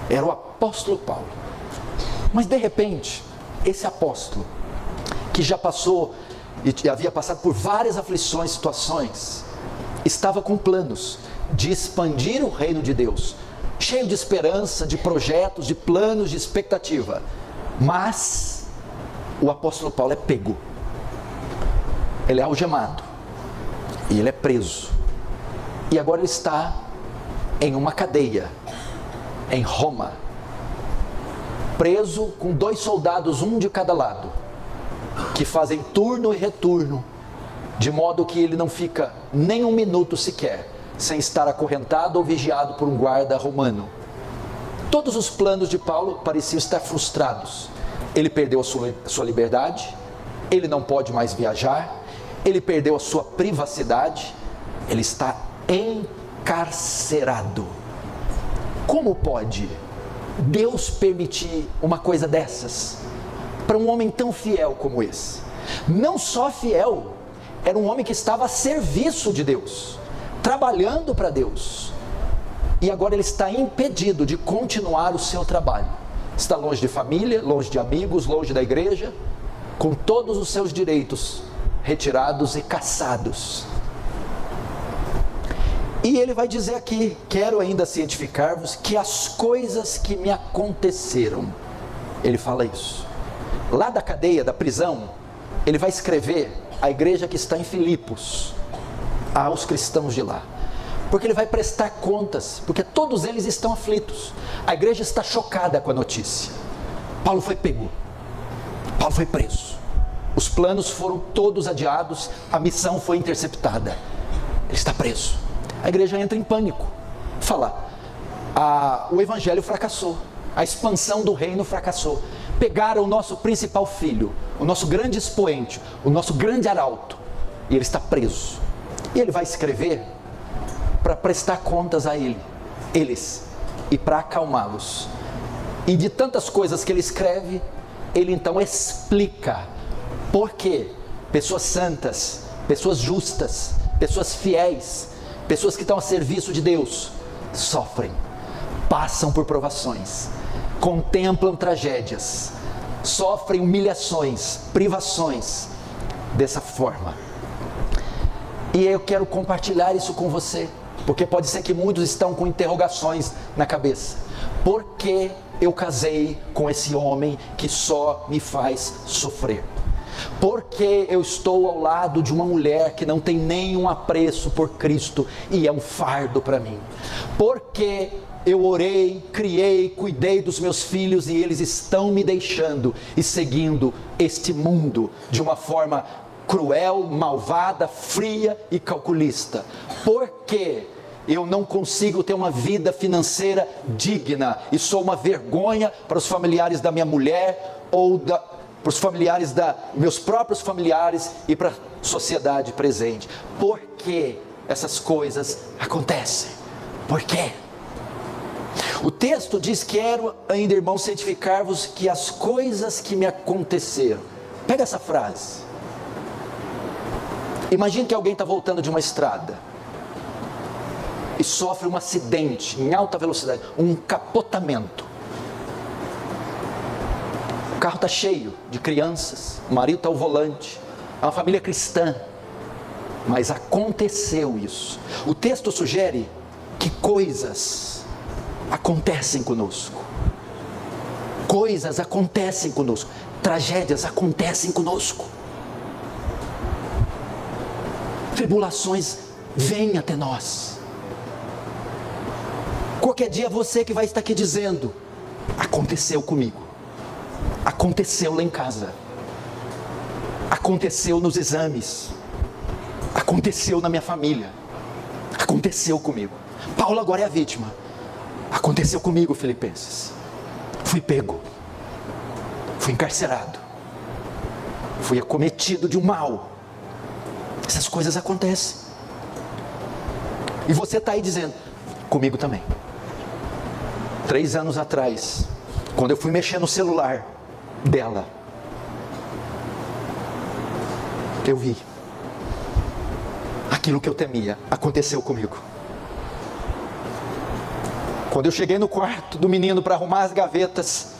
Era o apóstolo Paulo. Mas de repente, esse apóstolo, que já passou e havia passado por várias aflições, situações, estava com planos de expandir o reino de Deus, cheio de esperança, de projetos, de planos, de expectativa. Mas o apóstolo Paulo é pego, ele é algemado e ele é preso, e agora ele está em uma cadeia em Roma, preso com 2 soldados, um de cada lado, que fazem turno e retorno, de modo que ele não fica nem um minuto sequer sem estar acorrentado ou vigiado por um guarda romano. Todos os planos de Paulo pareciam estar frustrados. Ele perdeu a sua liberdade, ele não pode mais viajar, ele perdeu a sua privacidade, ele está encarcerado. Como pode Deus permitir uma coisa dessas para um homem tão fiel como esse? Não só fiel, era um homem que estava a serviço de Deus, trabalhando para Deus, e agora ele está impedido de continuar o seu trabalho. Está longe de família, longe de amigos, longe da igreja, com todos os seus direitos retirados e cassados. E ele vai dizer aqui: quero ainda cientificar-vos que as coisas que me aconteceram. Ele fala isso. Lá da cadeia, da prisão, ele vai escrever à igreja que está em Filipos, aos cristãos de lá, porque ele vai prestar contas, porque todos eles estão aflitos. A igreja está chocada com a notícia. Paulo foi pego, Paulo foi preso, os planos foram todos adiados, a missão foi interceptada, ele está preso. A igreja entra em pânico, fala: o evangelho fracassou, a expansão do reino fracassou, pegaram o nosso principal filho, o nosso grande expoente, o nosso grande arauto, e ele está preso. E ele vai escrever para prestar contas a eles, e para acalmá-los. E de tantas coisas que ele escreve, ele então explica por que pessoas santas, pessoas justas, pessoas fiéis, pessoas que estão a serviço de Deus, sofrem, passam por provações, contemplam tragédias, sofrem humilhações, privações, dessa forma. E eu quero compartilhar isso com você, porque pode ser que muitos estão com interrogações na cabeça. Por que eu casei com esse homem que só me faz sofrer? Por que eu estou ao lado de uma mulher que não tem nenhum apreço por Cristo e é um fardo para mim? Por que eu orei, criei, cuidei dos meus filhos e eles estão me deixando e seguindo este mundo de uma forma cruel, malvada, fria e calculista? Por que eu não consigo ter uma vida financeira digna e sou uma vergonha para os familiares da minha mulher ou para os familiares meus próprios familiares e para a sociedade presente? Por que essas coisas acontecem? Por quê? O texto diz: quero ainda, irmãos, cientificar-vos que as coisas que me aconteceram. Pega essa frase. Imagine que alguém está voltando de uma estrada e sofre um acidente em alta velocidade, um capotamento. O carro está cheio de crianças, o marido está ao volante, é uma família cristã, mas aconteceu isso. O texto sugere que coisas acontecem conosco, coisas acontecem conosco, tragédias acontecem conosco, tribulações vêm até nós. Qualquer dia você que vai estar aqui dizendo: aconteceu comigo, aconteceu lá em casa, aconteceu nos exames, aconteceu na minha família, aconteceu comigo. Paulo agora é a vítima. Aconteceu comigo, Filipenses. Fui pego, fui encarcerado, fui acometido de um mal. Essas coisas acontecem. E você está aí dizendo: comigo também. 3 anos atrás, quando eu fui mexer no celular dela, eu vi aquilo que eu temia, aconteceu comigo. Quando eu cheguei no quarto do menino para arrumar as gavetas,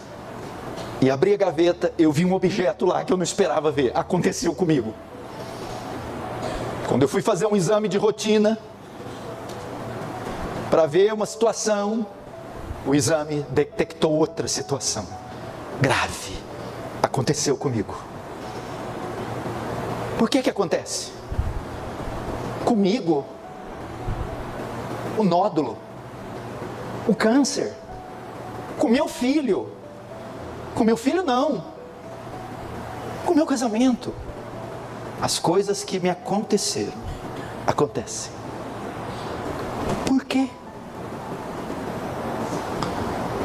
e abri a gaveta, eu vi um objeto lá que eu não esperava ver. Aconteceu comigo. Quando eu fui fazer um exame de rotina, para ver uma situação, o exame detectou outra situação grave. Aconteceu comigo. Por que acontece? Comigo, o nódulo, o câncer, com meu filho. Com meu filho não, com meu casamento. As coisas que me aconteceram, acontecem. Por quê?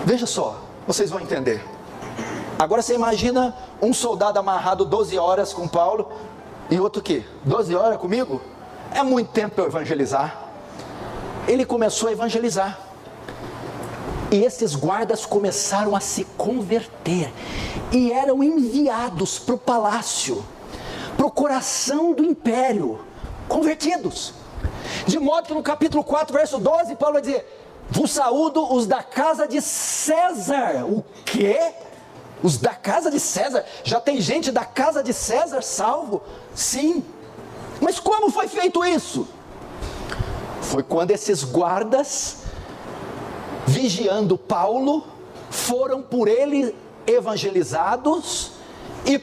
Veja só, vocês vão entender. Agora você imagina um soldado amarrado 12 horas com Paulo, e outro quê? 12 horas comigo? É muito tempo para eu evangelizar. Ele começou a evangelizar. E esses guardas começaram a se converter, e eram enviados para o palácio, para o coração do império, convertidos. De modo que no capítulo 4, verso 12, Paulo vai dizer: vos saúdo os da casa de César. O quê? Os da casa de César? Já tem gente da casa de César salvo? Sim. Mas como foi feito isso? Foi quando esses guardas, vigiando Paulo, foram por ele evangelizados e,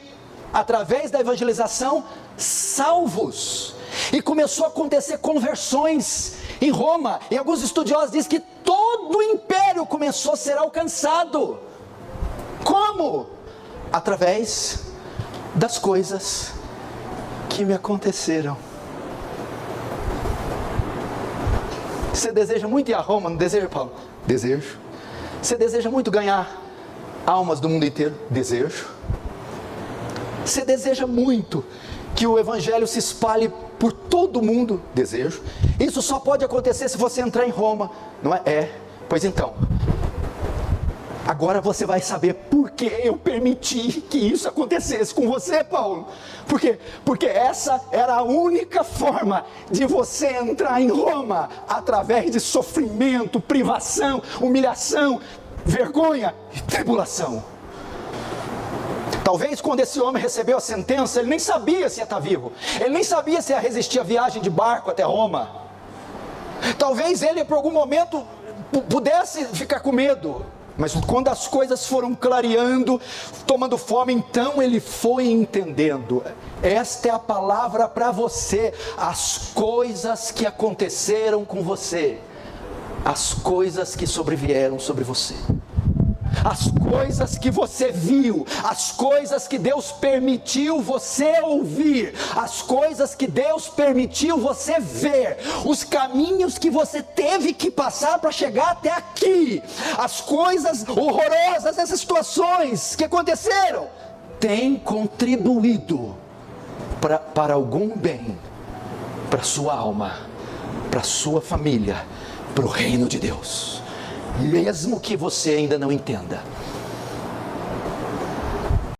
através da evangelização, salvos. E começou a acontecer conversões em Roma. E alguns estudiosos dizem que todo o império começou a ser alcançado. Como? Através das coisas que me aconteceram. Você deseja muito ir a Roma, não deseja, Paulo? Desejo. Você deseja muito ganhar almas do mundo inteiro? Desejo. Você deseja muito que o evangelho se espalhe por todo o mundo? Desejo. Isso só pode acontecer se você entrar em Roma, não é? Pois então, agora você vai saber por que eu permiti que isso acontecesse com você, Paulo. Por quê? Porque essa era a única forma de você entrar em Roma, através de sofrimento, privação, humilhação, vergonha e tribulação. Talvez quando esse homem recebeu a sentença, ele nem sabia se ia estar vivo. Ele nem sabia se ia resistir à viagem de barco até Roma. Talvez ele por algum momento pudesse ficar com medo. Mas quando as coisas foram clareando, tomando forma, então ele foi entendendo. Esta é a palavra para você. As coisas que aconteceram com você, as coisas que sobrevieram sobre você, as coisas que você viu, as coisas que Deus permitiu você ouvir, as coisas que Deus permitiu você ver, os caminhos que você teve que passar para chegar até aqui, as coisas horrorosas, essas situações que aconteceram, têm contribuído para algum bem, para sua alma, para sua família, para o reino de Deus. Mesmo que você ainda não entenda,